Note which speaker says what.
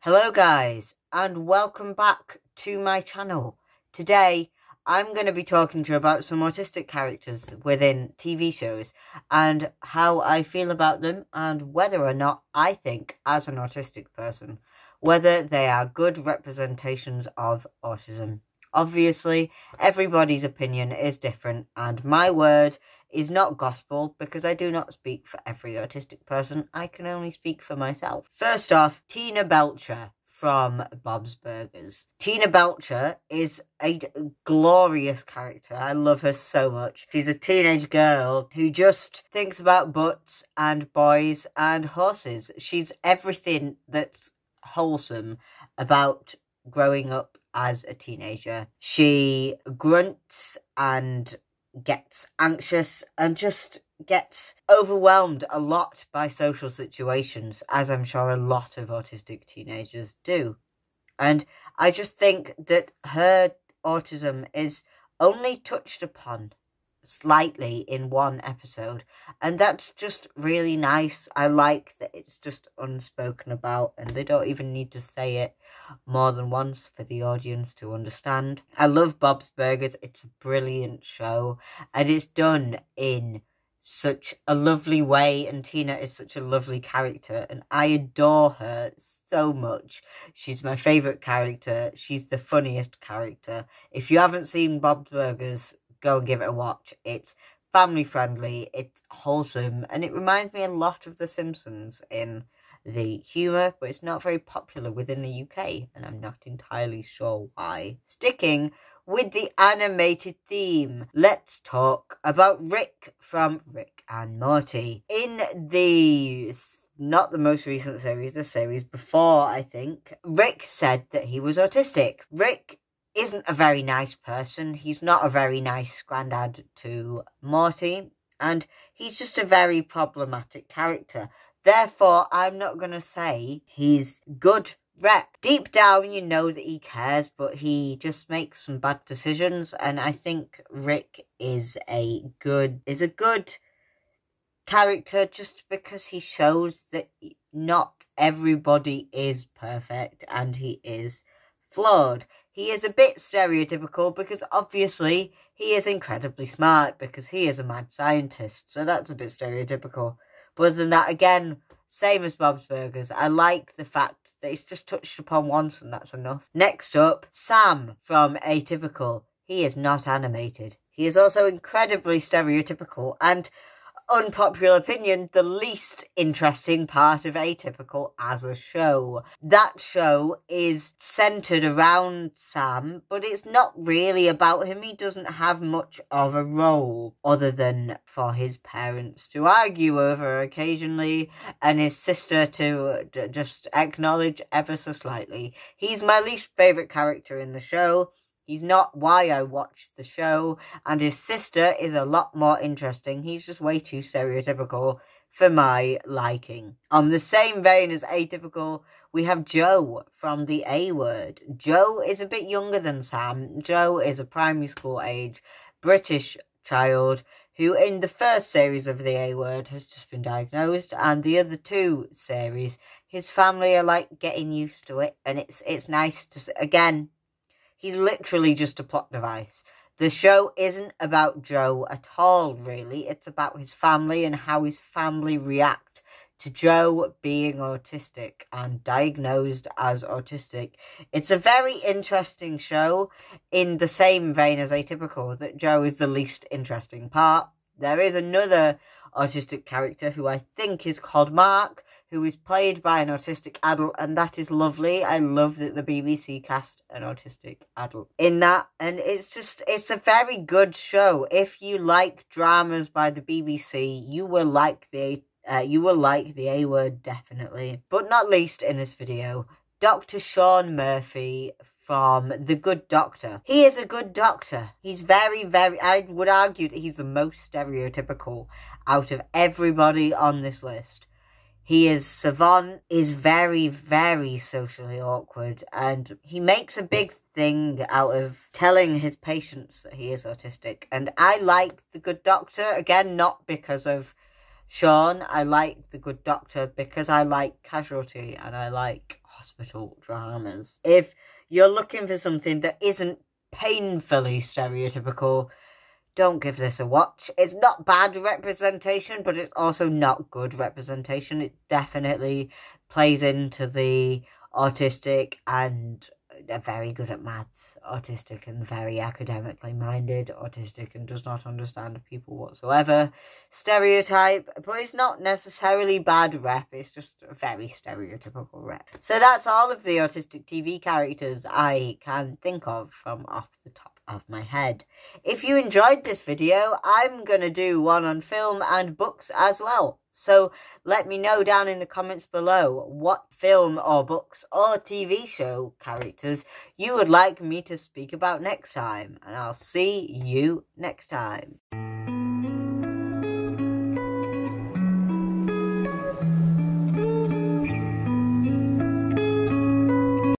Speaker 1: Hello guys, and welcome back to my channel. Today, I'm going to be talking to you about some autistic characters within TV shows and how I feel about them and whether or not I think, as an autistic person, whether they are good representations of autism. Obviously, everybody's opinion is different, and my word is not gospel because I do not speak for every autistic person. I can only speak for myself. First off, Tina Belcher from Bob's Burgers. Tina Belcher is a glorious character. I love her so much. She's a teenage girl who just thinks about butts and boys and horses. She's everything that's wholesome about growing up as a teenager. She grunts and gets anxious and just gets overwhelmed a lot by social situations, as I'm sure a lot of autistic teenagers do. And I just think that her autism is only touched upon slightly in one episode, and that's just really nice. I like that it's just unspoken about and they don't even need to say it more than once for the audience to understand. I love Bob's Burgers. It's a brilliant show and it's done in such a lovely way, and Tina is such a lovely character and I adore her so much. She's my favourite character. She's the funniest character. If you haven't seen Bob's Burgers, go and give it a watch. It's family friendly, it's wholesome, and it reminds me a lot of The Simpsons in the humour, but it's not very popular within the UK, and I'm not entirely sure why. Sticking with the animated theme, let's talk about Rick from Rick and Morty. In the not the most recent series, the series before, I think, Rick said that he was autistic. Rick isn't a very nice person. He's not a very nice granddad to Morty, and he's just a very problematic character. Therefore, I'm not going to say he's good rep. Deep down, you know that he cares, but he just makes some bad decisions, and I think Rick is a good character just because he shows that not everybody is perfect and he is flawed. He is a bit stereotypical because obviously he is incredibly smart because he is a mad scientist, so that's a bit stereotypical. But other than that, again, same as Bob's Burgers, I like the fact that it's just touched upon once and that's enough. Next up, Sam from Atypical. He is not animated. He is also incredibly stereotypical and, unpopular opinion, the least interesting part of Atypical as a show. That show is centred around Sam, but it's not really about him. He doesn't have much of a role other than for his parents to argue over occasionally and his sister to just acknowledge ever so slightly. He's my least favourite character in the show. He's not why I watched the show, and his sister is a lot more interesting. He's just way too stereotypical for my liking. On the same vein as Atypical, we have Joe from The A Word. Joe is a bit younger than Sam. Joe is a primary school age British child who in the first series of The A Word has just been diagnosed, and the other two series, his family are like getting used to it, and it's nice to, again, he's literally just a plot device. The show isn't about Joe at all, really. It's about his family and how his family react to Joe being autistic and diagnosed as autistic. It's a very interesting show in the same vein as Atypical, that Joe is the least interesting part. There is another autistic character who I think is called Mark, who is played by an autistic adult, and that is lovely. I love that the BBC cast an autistic adult in that, and it's a very good show. If you like dramas by the BBC, you will like the A Word, definitely. But not least in this video, Dr. Sean Murphy from The Good Doctor. He is a good doctor. He's very, I would argue that he's the most stereotypical out of everybody on this list. He is savant, is very, very socially awkward, and he makes a big thing out of telling his patients that he is autistic. And I like The Good Doctor, again, not because of Sean. I like The Good Doctor because I like Casualty and I like hospital dramas. If you're looking for something that isn't painfully stereotypical, don't give this a watch. It's not bad representation, but it's also not good representation. It definitely plays into the autistic and very good at maths, autistic and very academically minded, autistic and does not understand people whatsoever stereotype, but it's not necessarily bad rep, it's just a very stereotypical rep. So that's all of the autistic TV characters I can think of from off the top of my head. If you enjoyed this video, I'm going to do one on film and books as well. So let me know down in the comments below what film or books or TV show characters you would like me to speak about next time. And I'll see you next time.